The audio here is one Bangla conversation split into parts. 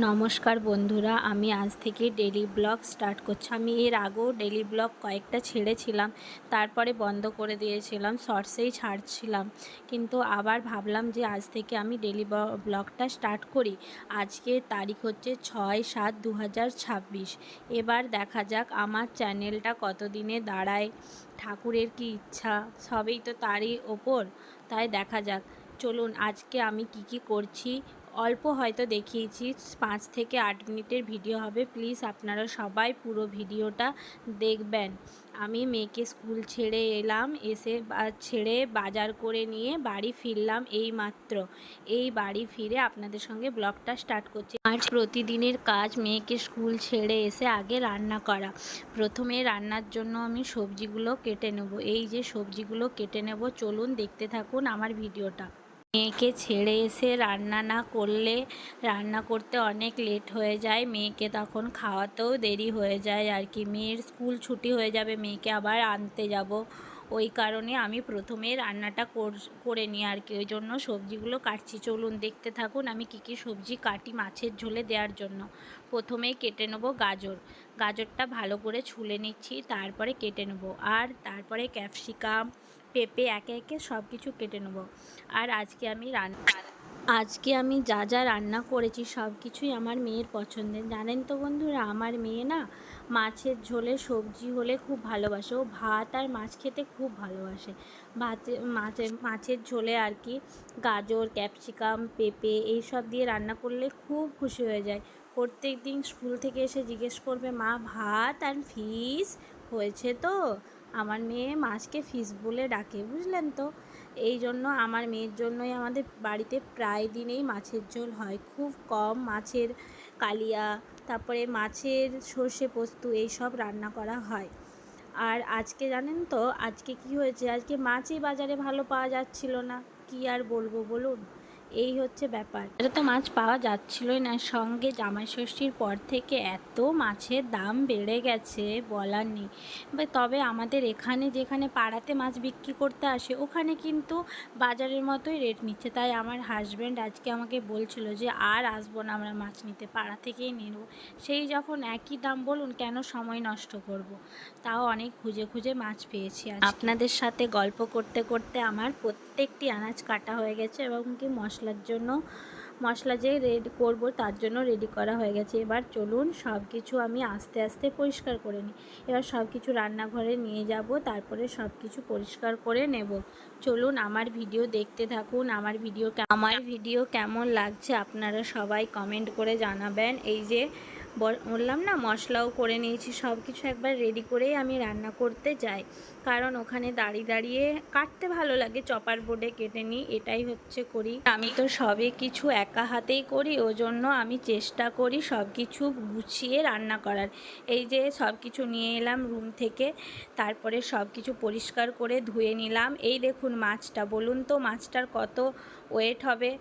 নমস্কার বন্ধুরা, আমি আজ থেকে ডেলি ব্লগ স্টার্ট করছি। আমি এর আগেও ডেলি ব্লগ কয়েকটা ছেড়েছিলাম, তারপরে বন্ধ করে দিয়েছিলাম, শর্টসেই ছাড়ছিলাম। কিন্তু আবার ভাবলাম যে আজ থেকে আমি ডেলি ব্লগটা স্টার্ট করি। আজকে তারিখ হচ্ছে 6/7/2026। এবার দেখা যাক আমার চ্যানেলটা কতদিনে দাঁড়ায়। ঠাকুরের কি ইচ্ছা, সবই তো তারই ওপর, তাই দেখা যাক। চলুন আজকে আমি কি করছি অল্প হয়তো দেখিয়েছি, 5 থেকে 8 মিনিটের ভিডিও হবে। প্লিজ আপনারা সবাই পুরো ভিডিওটা দেখবেন। আমি মেয়েকে স্কুল ছেড়ে এলাম, এসে ছেড়ে বাজার করে নিয়ে বাড়ি ফিরলাম এইমাত্র। এই বাড়ি ফিরে আপনাদের সঙ্গে ব্লগটা স্টার্ট করছি। আর প্রতিদিনের কাজ মেয়েকে স্কুল ছেড়ে এসে আগে রান্না করা। প্রথমে রান্নার জন্য আমি সবজিগুলো কেটে নেব। এই যে সবজিগুলো কেটে নেব, চলুন দেখতে থাকুন আমার ভিডিওটা। মেয়েকে ছেড়ে এসে রান্না না করলে রান্না করতে অনেক লেট হয়ে যায়, মেয়েকে তখন খাওয়াতেও দেরি হয়ে যায় আর কি। মেয়ের স্কুল ছুটি হয়ে যাবে, মেয়েকে আবার আনতে যাব, ওই কারণে আমি প্রথমে রান্নাটা করে নিই আর কি। ওই জন্য সবজিগুলো কাটছি, চলুন দেখতে থাকুন আমি কি সবজি কাটি মাছের ঝোলে দেওয়ার জন্য। প্রথমেই কেটে নেব গাজরটা ভালো করে ছুলে নিচ্ছি, তারপরে কেটে নেব। আর তারপরে ক্যাপসিকাম, পেঁপে একে একে সব কিছু কেটে নেব। আর আজকে আমি যা রান্না করেছি সব কিছুই আমার মেয়ের পছন্দের। জানেন তো বন্ধুরা, আমার মেয়ে না মাছের ঝোলে সবজি হলে খুব ভালোবাসে। ও ভাত আর মাছ খেতে খুব ভালোবাসে। মাছের ঝোলে আর কি গাজর, ক্যাপসিকাম, পেঁপে এইসব দিয়ে রান্না করলে খুব খুশি হয়ে যায়। প্রত্যেক দিন স্কুল থেকে এসে জিজ্ঞেস করবে, মা ভাত আর ফিশ হয়েছে তো? আমার মেয়ে মাছকে ফিশ বলে ডাকে, বুঝলেন তো। এই জন্য আমার মেয়ের জন্যই আমাদের বাড়িতে প্রায় দিনেই মাছের ঝোল হয়। খুব কম মাছের কালিয়া, তারপরে মাছের সর্ষে পোস্ত এইসব রান্না করা হয়। আর আজকে জানেন তো আজকে কি হয়েছে, আজকে মাছই বাজারে ভালো পাওয়া যাচ্ছিল না। কি আর বলবো বলুন, এই হচ্ছে ব্যাপার। এটা তো মাছ পাওয়া যাচ্ছিলই না, সঙ্গে জামাই ষষ্ঠীর পর থেকে এত মাছের দাম বেড়ে গেছে বলার নেই। তবে আমাদের এখানে যেখানে পাড়াতে মাছ বিক্রি করতে আসে ওখানে কিন্তু বাজারের মতোই রেট নিচ্ছে। তাই আমার হাজব্যান্ড আজকে আমাকে বলছিল যে আর আসবো না আমরা মাছ নিতে, পাড়া থেকেই নিয়ে নেবো। সেই যখন একই দাম, বলুন কেন সময় নষ্ট করব। তাও অনেক খুঁজে খুঁজে মাছ পেয়েছি। আপনাদের সাথে গল্প করতে করতে আমার প্রত্যেকটি আনাজ কাটা হয়ে গেছে এবং কি মশলা যে রেডি করব তার জন্য রেডি করা হয়ে গেছে। এবার চলুন সব কিছু আমি আস্তে আস্তে পরিষ্কার করে নিই। এবার সব কিছু রান্নাঘরে নিয়ে যাব, তারপরে সব কিছু পরিষ্কার করে নেব। চলুন আমার ভিডিও দেখতে থাকুন। আমার ভিডিও কেমন লাগছে আপনারা সবাই কমেন্ট করে জানাবেন। এই যে বললাম না, মশলাও করে নিয়েছি, সব কিছু একবার রেডি করেই আমি রান্না করতে যাই। কারণ ওখানে দাঁড়িয়ে দাঁড়িয়ে কাটতে ভালো লাগে, চপার বোর্ডে কেটে নিই, এটাই হচ্ছে করি। আমি তো সবই কিছু একা হাতেই করি, ওজন্য আমি চেষ্টা করি সব কিছু গুছিয়ে রান্না করার। এই যে সব কিছু নিয়ে এলাম রুম থেকে, তারপরে সব কিছু পরিষ্কার করে ধুয়ে নিলাম। এই দেখুন মাছটা, বলুন তো মাছটার কত ওয়েট হবে?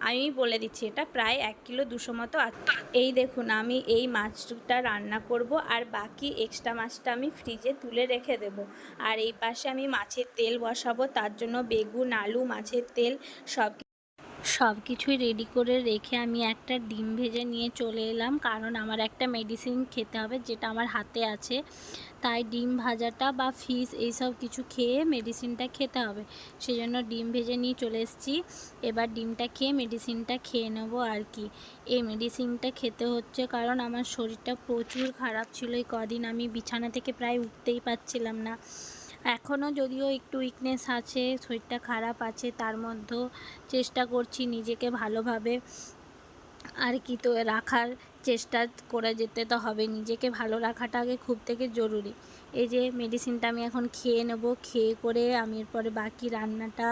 আমি বলে দিচ্ছি, এটা প্রায় 1 কিলো 200 মতো আছে। এই দেখুন আমি এই মাছটা রান্না করব, আর বাকি এক্সট্রা মাছটা আমি ফ্রিজে তুলে রেখে দেব। আর এই পাশে আমি মাছের তেল বসাবো, তার জন্য বেগুন, আলু, মাছের তেল সব কিছুই রেডি করে রেখে আমি একটা ডিম ভেজে নিয়ে চলে এলাম। কারণ আমার একটা মেডিসিন খেতে হবে যেটা আমার হাতে আছে, তাই ডিম ভাজাটা বা ফিশ এইসব কিছু খেয়ে মেডিসিনটা খেতে হবে, সেই জন্য ডিম ভেজে নিয়ে চলে এসেছি। এবার ডিমটা খেয়ে মেডিসিনটা খেয়ে নেবো আর কি। এই মেডিসিনটা খেতে হচ্ছে কারণ আমার শরীরটা প্রচুর খারাপ ছিল। এই কদিন আমি বিছানা থেকে প্রায় উঠতেই পারছিলাম না। এখনও যদিও একটু উইকনেস আছে, শরীরটা খারাপ আছে, তার মধ্যেও চেষ্টা করছি নিজেকে ভালোভাবে আর কি তো রাখার চেষ্টা করে যেতে তো হবে। নিজেকে ভালো রাখাটা আগে খুব থেকে জরুরি। এই যে মেডিসিনটা আমি এখন খেয়ে নেব, খেয়ে করে আমি এরপরে বাকি রান্নাটা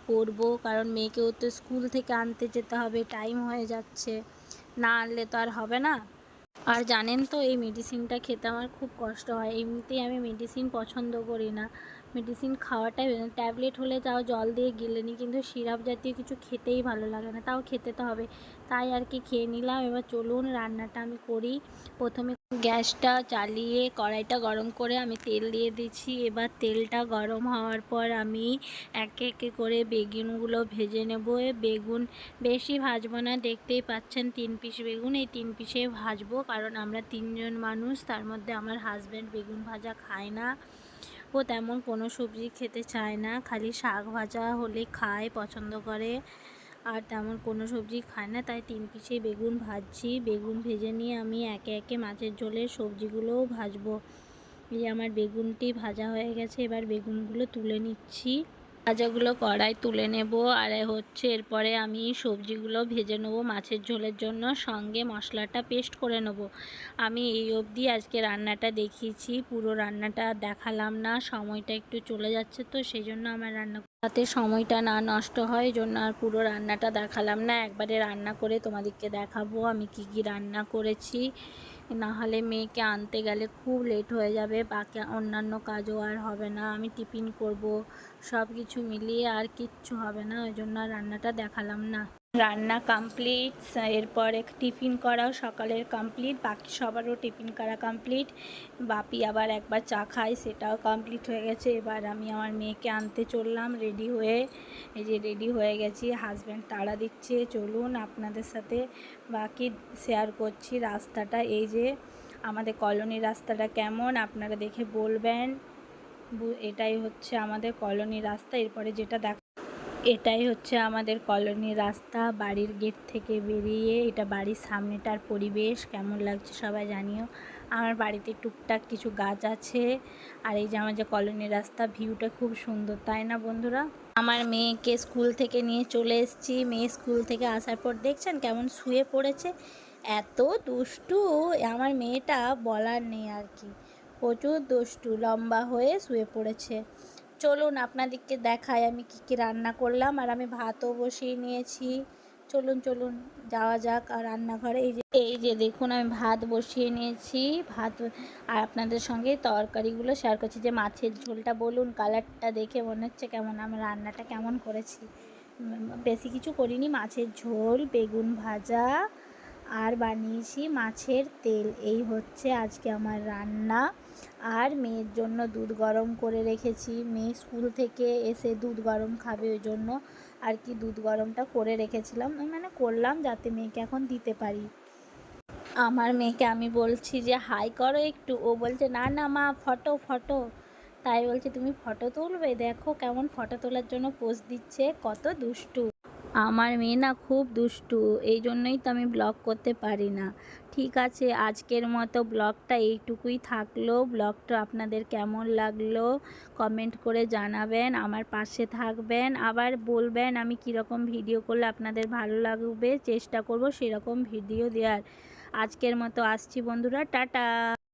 করব। কারণ মেয়েকেও তো স্কুল থেকে আনতে যেতে হবে, টাইম হয়ে যাচ্ছে, না আনলে তো আর হবে না। আর জানেন তো এই মেডিসিনটা খেতে আমার খুব কষ্ট হয়। এমনিতেই আমি মেডিসিন পছন্দ করি না, মেডিসিন খাওয়াটাই ট্যাবলেট হলে তাও জল দিয়ে গিলে নিই, কিন্তু সিরাপ জাতীয় কিছু খেতেই ভালো লাগে না, তাও খেতে তো হবে। তাই আর কি খেয়ে নিলাম। এবার চলুন রান্নাটা আমি করি। প্রথমে গ্যাসটা চালিয়ে কড়াইটা গরম করে আমি তেল দিয়ে দিচ্ছি। এবার তেলটা গরম হওয়ার পর আমি একে একে করে বেগুনগুলো ভেজে নেব। বেগুন বেশি ভাজবো না, দেখতেই পাচ্ছেন 3 পিস বেগুন, এই 3 পিসে ভাজবো, কারণ আমরা 3 জন মানুষ, তার মধ্যে আমার হাজব্যান্ড বেগুন ভাজা খায় না, ও তেমন কোনো সবজি খেতে চায় না, খালি শাক ভাজা হলে খায়, পছন্দ করে, আর তেমন কোনো সবজি খায় না, তাই 3 পিসে বেগুন ভাজছি। বেগুন ভেজে নিয়ে আমি একে একে মাছের ঝোলের সবজিগুলোও ভাজবো। এই আমার বেগুনটি ভাজা হয়ে গেছে, এবার বেগুনগুলো তুলে নিচ্ছি। ভাজাগুলো কড়াই তুলে নেব, আর হচ্ছে এরপরে আমি সবজিগুলো ভেজে নেব মাছের ঝোলের জন্য, সঙ্গে মশলাটা পেস্ট করে নেব। আমি এই অবধি আজকে রান্নাটা দেখিয়েছি, পুরো রান্নাটা দেখালাম না, সময়টা একটু চলে যাচ্ছে, তো সেই জন্য আমার রান্না তাতে সময়টা না নষ্ট হয়, এই জন্য আর পুরো রান্নাটা দেখালাম না। একবারে রান্না করে তোমাদেরকে দেখাবো আমি কি কি রান্না করেছি, নাহলে মেয়েকে আনতে গেলে খুব লেট হয়ে যাবে, বাকি অন্যান্য কাজও আর হবে না, আমি টিফিন করব, সব কিছু মিলিয়ে আর কিচ্ছু হবে না, ওই জন্য আর রান্নাটা দেখালাম না। রান্না কমপ্লিট, এরপরে টিফিন করাও সকালের কমপ্লিট, বাকি সবারও টিফিন করা কমপ্লিট, বাপি আবার একবার চা খায়, সেটাও কমপ্লিট হয়ে গেছে। এবার আমি আমার মেয়েকে আনতে চললাম রেডি হয়ে, এই যে রেডি হয়ে গেছি, হাজব্যান্ড তাড়া দিচ্ছে, চলুন আপনাদের সাথে বাকি শেয়ার করছি রাস্তাটা। এই যে আমাদের কলোনির রাস্তাটা কেমন আপনারা দেখে বলবেন। এটাই হচ্ছে আমাদের কলোনির রাস্তা। এরপরে যেটা এটাই হচ্ছে আমাদের কলোনির রাস্তা, বাড়ির গেট থেকে বেরিয়ে এটা বাড়ির সামনেটার পরিবেশ কেমন লাগছে সবাই জানিও। আমার বাড়িতে টুকটাক কিছু গাছ আছে, আর এই যে আমার যে কলোনির রাস্তা, ভিউটা খুব সুন্দর, তাই না বন্ধুরা? আমার মেয়েকে স্কুল থেকে নিয়ে চলে এসেছি। মেয়ে স্কুল থেকে আসার পর দেখছেন কেমন শুয়ে পড়েছে, এত দুষ্টু আমার মেয়েটা বলার নেই আর কি, প্রচুর দুষ্টু, লম্বা হয়ে শুয়ে পড়েছে। চলুন আপনাদেরকে দেখাই আমি কি কি রান্না করলাম, আর আমি ভাতও বসিয়ে নিয়েছি। চলুন চলুন যাওয়া যাক আর রান্নাঘরে। এই যে দেখুন আমি ভাত বসিয়ে নিয়েছি, ভাত, আর আপনাদের সঙ্গে তরকারিগুলো শেয়ার করছি। যে মাছের ঝোলটা বলুন, কালারটা দেখে মনে হচ্ছে কেমন, আমার রান্নাটা কেমন করেছি। বেশি কিছু করিনি, মাছের ঝোল, বেগুন ভাজা, আর বানিয়েছি মাছের তেল, এই হচ্ছে আজকে আমার রান্না। আর মেয়ের জন্য দুধ গরম করে রেখেছি, মেয়ে স্কুল থেকে এসে দুধ গরম খাবে, ওই জন্য আর কি দুধ গরমটা করে রেখেছিলাম, মানে করলাম যাতে মেয়েকে এখন দিতে পারি। আমার মেয়েকে আমি বলছি যে হাই করো একটু, ও বলছে না না মা ফটো ফটো, তাই বলছে তুমি ফটো তুলবে, দেখো কেমন ফটো তোলার জন্য পোজ দিচ্ছে, কত দুষ্টু আমার মেয়ে না, খুব দুষ্টু, এই জন্যই তো আমি ব্লগ করতে পারি না। ঠিক আছে, আজকের মতো ব্লগটা এইটুকুই থাকলো। ব্লগটা আপনাদের কেমন লাগলো কমেন্ট করে জানাবেন, আমার পাশে থাকবেন, আবার বলবেন আমি কীরকম ভিডিও করলে আপনাদের ভালো লাগবে, চেষ্টা করব সেরকম ভিডিও দেওয়ার। আজকের মতো আসছি বন্ধুরা, টাটা।